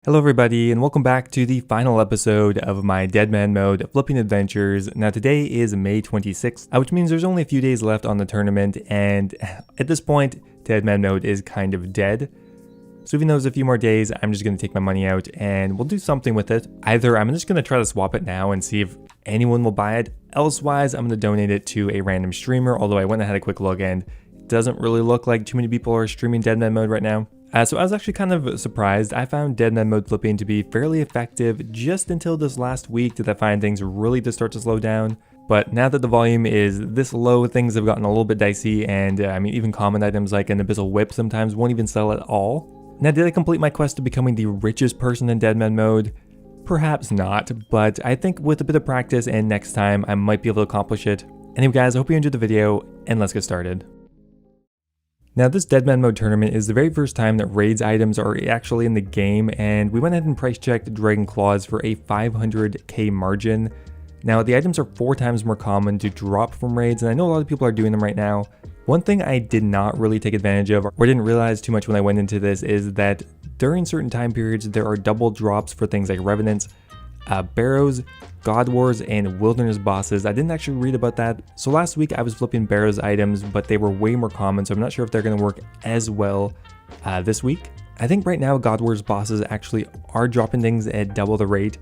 Hello everybody and welcome back to the final episode of my Deadman mode flipping adventures. Now today is May 26th, which means there's only a few days left on the tournament, and at this point Deadman mode is kind of dead. So even though there's a few more days, I'm just going to take my money out and we'll do something with it. Either I'm just going to try to swap it now and see if anyone will buy it, elsewise I'm going to donate it to a random streamer, although I went and had a quick look and it doesn't really look like too many people are streaming Deadman mode right now. So I was actually kind of surprised. I found Deadman mode flipping to be fairly effective just until this last week did I find things really to start to slow down. But now that the volume is this low, things have gotten a little bit dicey, and I mean even common items like an Abyssal Whip sometimes won't even sell at all. Now did I complete my quest to becoming the richest person in Deadman mode? Perhaps not, but I think with a bit of practice and next time I might be able to accomplish it. Anyway guys, I hope you enjoyed the video and let's get started. Now this Deadman mode tournament is the very first time that raids items are actually in the game, and we went ahead and price checked Dragon Claws for a 500k margin. Now the items are 4 times more common to drop from raids, and I know a lot of people are doing them right now. One thing I did not really take advantage of, or didn't realize too much when I went into this, is that during certain time periods there are double drops for things like Revenants, Barrows, God Wars, and Wilderness bosses. I didn't actually read about that. So last week I was flipping Barrows items, but they were way more common, so I'm not sure if they're going to work as well this week. I think right now God Wars bosses actually are dropping things at double the rate.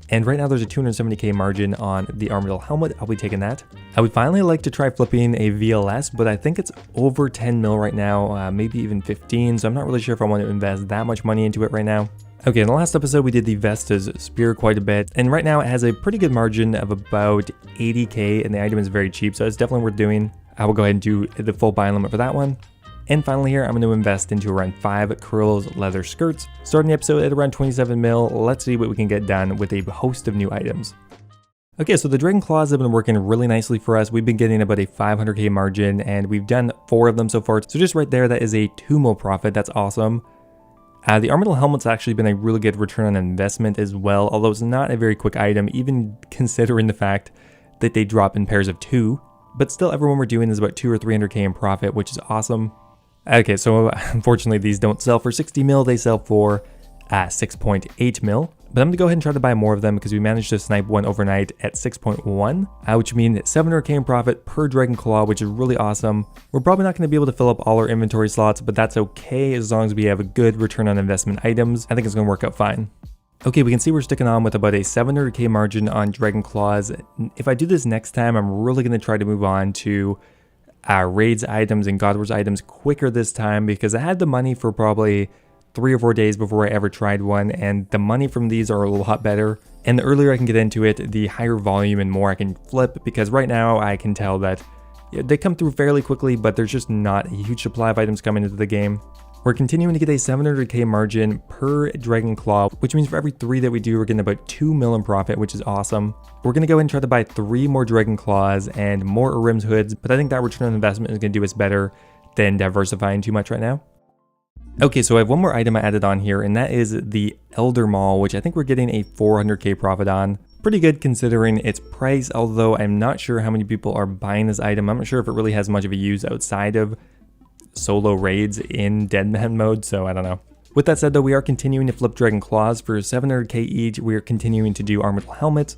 And right now there's a 270k margin on the Armadillo helmet. I'll be taking that. I would finally like to try flipping a VLS, but I think it's over 10 mil right now, maybe even 15. So I'm not really sure if I want to invest that much money into it right now. Okay, in the last episode we did the Vesta's Spear quite a bit, and right now it has a pretty good margin of about 80k, and the item is very cheap, so it's definitely worth doing. I will go ahead and do the full buy limit for that one. And finally here, I'm going to invest into around 5 Krill's leather skirts. Starting the episode at around 27 mil, let's see what we can get done with a host of new items. Okay, so the Dragon Claws have been working really nicely for us. We've been getting about a 500k margin, and we've done 4 of them so far. So just right there, that is a 2 mil profit. That's awesome. The Armadillo helmet's actually been a really good return on investment as well, although it's not a very quick item, even considering the fact that they drop in pairs of 2. But still, everyone we're doing is about 200 or 300k in profit, which is awesome. Okay, so unfortunately these don't sell for 60 mil, they sell for 6.8 mil. But I'm going to go ahead and try to buy more of them because we managed to snipe one overnight at 6.1, which means 700k in profit per Dragon Claw, which is really awesome. We're probably not going to be able to fill up all our inventory slots, but that's okay as long as we have a good return on investment items. I think it's going to work out fine. Okay, we can see we're sticking on with about a 700k margin on Dragon Claws. If I do this next time, I'm really going to try to move on to raids items and God Wars items quicker this time, because I had the money for probably 3 or 4 days before I ever tried one, and the money from these are a lot better. And the earlier I can get into it, the higher volume and more I can flip, because right now I can tell that they come through fairly quickly, but there's just not a huge supply of items coming into the game. We're continuing to get a 700k margin per Dragon Claw, which means for every 3 that we do, we're getting about 2 mil in profit, which is awesome. We're going to go ahead and try to buy 3 more Dragon Claws and more Arim's hoods, but I think that return on investment is going to do us better than diversifying too much right now. Okay, so I have one more item I added on here, and that is the Elder Maul, which I think we're getting a 400k profit on. Pretty good considering its price, although I'm not sure how many people are buying this item. I'm not sure if it really has much of a use outside of solo raids in Deadman mode, so I don't know. With that said though, we are continuing to flip Dragon Claws for 700k each. We are continuing to do Armadillo helmets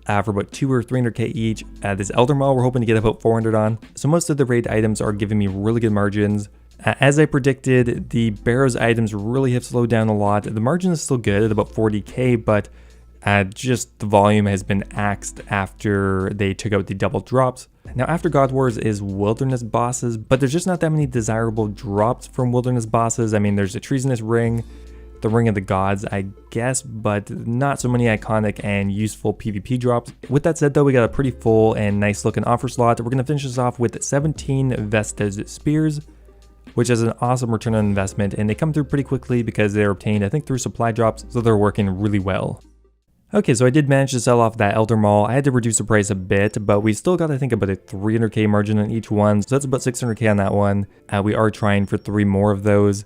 for about 200 or 300k each. This Elder Maul we're hoping to get about 400 on. So most of the raid items are giving me really good margins. As I predicted, the Barrows items really have slowed down a lot. The margin is still good at about 40k, but just the volume has been axed after they took out the double drops. Now after God Wars is Wilderness bosses, but there's just not that many desirable drops from Wilderness bosses. I mean, there's a Treasonous Ring, the Ring of the Gods, I guess, but not so many iconic and useful PvP drops. With that said though, we got a pretty full and nice looking offer slot. We're going to finish this off with 17 Vesta's Spears, which is an awesome return on investment, and they come through pretty quickly because they're obtained, I think, through supply drops, so they're working really well. Okay, so I did manage to sell off that Elder Maul. I had to reduce the price a bit, but we still got, I think, about a 300k margin on each one, so that's about 600k on that one. We are trying for 3 more of those.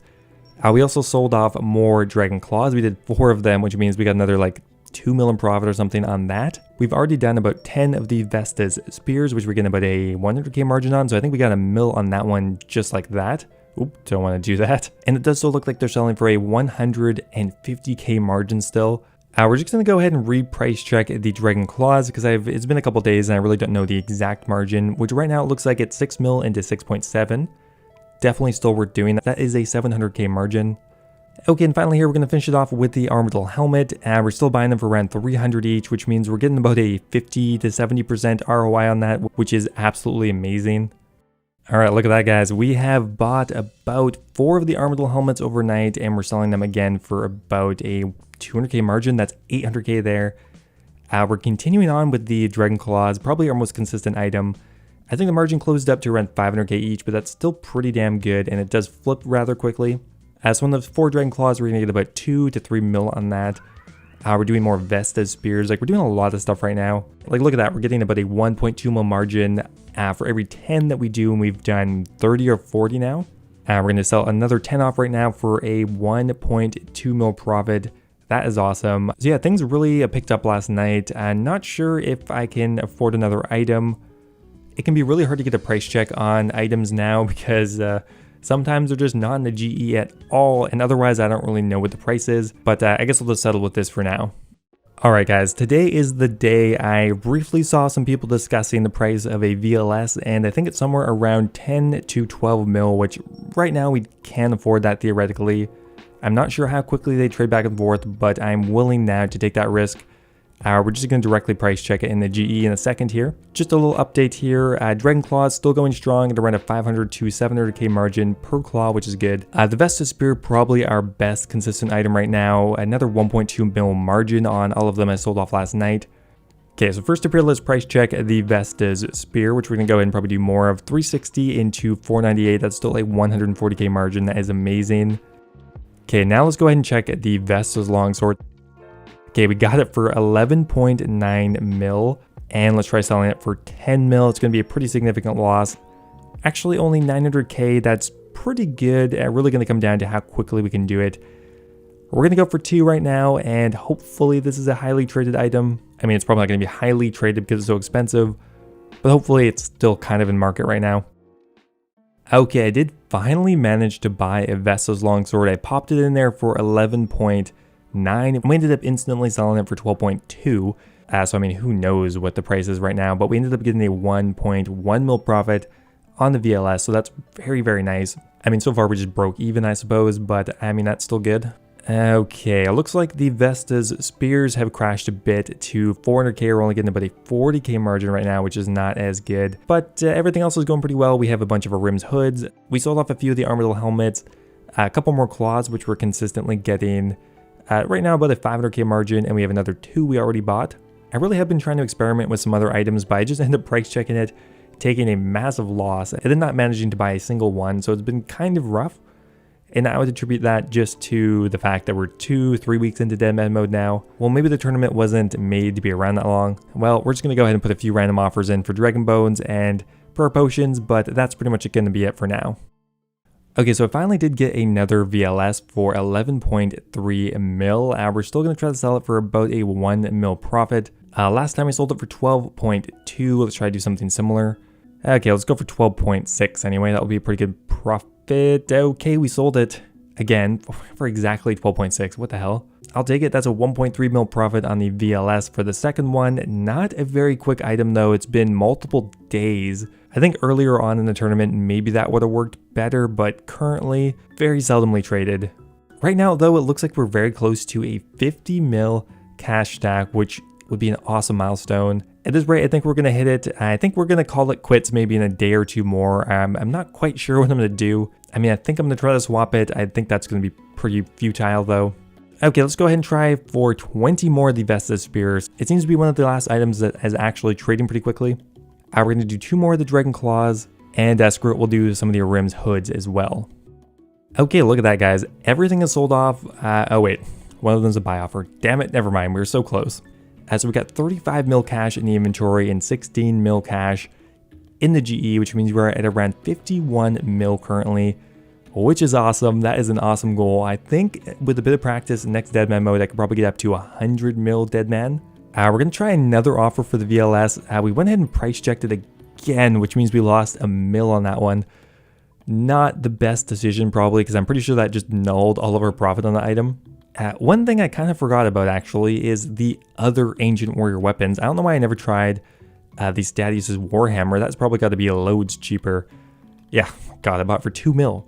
We also sold off more Dragon Claws. We did 4 of them, which means we got another like 2 mil in profit or something on that. We've already done about 10 of the Vesta's Spears, which we're getting about a 100k margin on, so I think we got a mil on that one just like that, Oop, don't want to do that. And it does still look like they're selling for a 150k margin still. We're just going to go ahead and reprice check the Dragon Claws because it's been a couple days and I really don't know the exact margin, which right now it looks like it's 6 mil into 6.7. Definitely still worth doing. That is a 700k margin. Okay, and finally here we're going to finish it off with the Armadillo helmet. We're still buying them for around 300 each, which means we're getting about a 50 to 70% ROI on that, which is absolutely amazing. Alright, look at that, guys. We have bought about 4 of the Armadillo helmets overnight, and we're selling them again for about a 200k margin. That's 800k there. We're continuing on with the Dragon Claws, probably our most consistent item. I think the margin closed up to around 500k each, but that's still pretty damn good, and it does flip rather quickly. So on the 4 Dragon Claws, we're going to get about 2 to 3 mil on that. We're doing more Vestas spears. Like, we're doing a lot of stuff right now. Like, look at that. We're getting about a 1.2 mil margin for every 10 that we do, and we've done 30 or 40 now. We're going to sell another 10 off right now for a 1.2 mil profit. That is awesome. So yeah, things really picked up last night. I'm not sure if I can afford another item. It can be really hard to get a price check on items now because sometimes they're just not in the GE at all, and otherwise I don't really know what the price is, but I guess I'll just settle with this for now. Alright guys, today is the day. I briefly saw some people discussing the price of a VLS, and I think it's somewhere around 10 to 12 mil, which right now we can afford that theoretically. I'm not sure how quickly they trade back and forth, but I'm willing now to take that risk. We're just going to directly price check it in the GE in a second here. Just a little update here. Dragon Claw still going strong at around a 500 to 700k margin per claw, which is good. The Vestas Spear, probably our best consistent item right now. Another 1.2 mil margin on all of them I sold off last night. Okay, so first up here, let's price check the Vestas Spear, which we're going to go ahead and probably do more of. 360 into 498. That's still a 140k margin. That is amazing. Okay, now let's go ahead and check the Vestas Longsword. Okay, we got it for 11.9 mil, and let's try selling it for 10 mil. It's going to be a pretty significant loss. Actually, only 900k. That's pretty good. Really going to come down to how quickly we can do it. We're going to go for 2 right now, and hopefully this is a highly traded item. I mean, it's probably not going to be highly traded because it's so expensive, but hopefully it's still kind of in market right now. Okay, I did finally manage to buy a Vestas Longsword. I popped it in there for 11.9. We ended up instantly selling it for 12.2. So I mean, who knows what the price is right now, but we ended up getting a 1.1 mil profit on the VLS, so that's very, very nice. I mean, so far we just broke even, I suppose, but I mean, that's still good. Okay, it looks like the Vestas Spears have crashed a bit to 400k. We're only getting about a 40k margin right now, which is not as good, but everything else is going pretty well. We have a bunch of our rims hoods. We sold off a few of the Armadillo helmets, a couple more claws, which we're consistently getting right now about a 500k margin, and we have another 2 we already bought. I really have been trying to experiment with some other items, but I just ended up price checking it, taking a massive loss, and then not managing to buy a single one, so it's been kind of rough. And I would attribute that just to the fact that we're 2-3 weeks into deadman mode now. Well, maybe the tournament wasn't made to be around that long. Well, we're just going to go ahead and put a few random offers in for Dragon Bones and Prayer Potions, but that's pretty much going to be it for now. Okay, so I finally did get another VLS for 11.3 mil. We're still going to try to sell it for about a 1 mil profit. Last time I sold it for 12.2. Let's try to do something similar. Okay, let's go for 12.6 anyway. That will be a pretty good profit. Okay, we sold it again for exactly 12.6. What the hell? I'll take it. That's a 1.3 mil profit on the VLS for the second one. Not a very quick item though. It's been multiple days. I think earlier on in the tournament, maybe that would have worked better, but currently very seldomly traded. Right now though, it looks like we're very close to a 50 mil cash stack, which would be an awesome milestone. At this rate, I think we're going to hit it. I think we're going to call it quits maybe in a day or 2 more. I'm not quite sure what I'm going to do. I mean, I think I'm going to try to swap it. I think that's going to be pretty futile though. Okay, let's go ahead and try for 20 more of the Vestas Spears. It seems to be one of the last items that is actually trading pretty quickly. We're going to do 2 more of the Dragon Claws, and screw it, we'll do some of the Rims hoods as well. Okay, look at that, guys. Everything is sold off. Oh wait, one of them's a buy offer. Damn it, never mind. We were so close. So we got 35 mil cash in the inventory and 16 mil cash in the GE, which means we're at around 51 mil currently, which is awesome. That is an awesome goal. I think with a bit of practice, next deadman mode, I could probably get up to 100 mil deadman. We're going to try another offer for the VLS. We went ahead and price checked it again, which means we lost a mil on that one. Not the best decision probably, because I'm pretty sure that just nulled all of our profit on the item. One thing I kind of forgot about actually is the other Ancient Warrior weapons. I don't know why I never tried the Statius's Warhammer. That's probably got to be loads cheaper. Yeah, God, I bought it for 2 mil.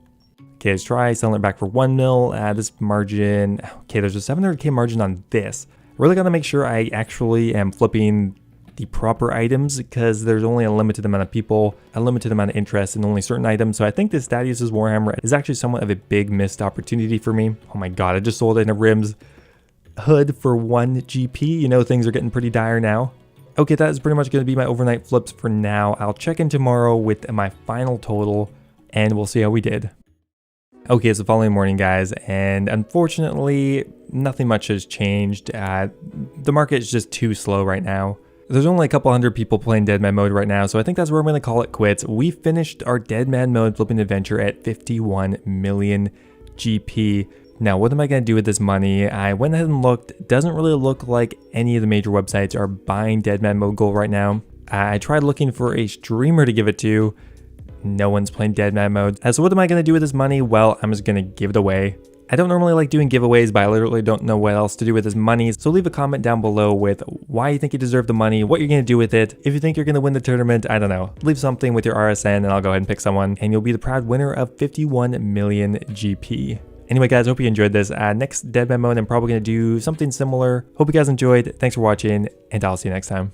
Okay, let's try selling it back for 1 mil. This margin, okay, there's a 700k margin on this. Really gotta make sure I actually am flipping the proper items, because there's only a limited amount of people, a limited amount of interest in only certain items. So I think this Statius's Warhammer is actually somewhat of a big missed opportunity for me. Oh my God, I just sold it in a Rims hood for 1 GP. You know, things are getting pretty dire now. Okay, that is pretty much going to be my overnight flips for now. I'll check in tomorrow with my final total and we'll see how we did. Okay, it's the following morning, guys, and unfortunately, nothing much has changed. The market is just too slow right now. There's only a couple hundred people playing Deadman mode right now, so I think that's where I'm going to call it quits. We finished our Deadman mode flipping adventure at 51 million GP. Now, what am I going to do with this money? I went ahead and looked. It doesn't really look like any of the major websites are buying Deadman mode gold right now. I tried looking for a streamer to give it to. No one's playing Deadman mode. So what am I going to do with this money? Well, I'm just going to give it away. I don't normally like doing giveaways, but I literally don't know what else to do with this money. So leave a comment down below with why you think you deserve the money, what you're going to do with it. If you think you're going to win the tournament, I don't know. Leave something with your RSN and I'll go ahead and pick someone. And you'll be the proud winner of 51 million GP. Anyway, guys, hope you enjoyed this. Next Deadman mode, I'm probably going to do something similar. Hope you guys enjoyed. Thanks for watching, and I'll see you next time.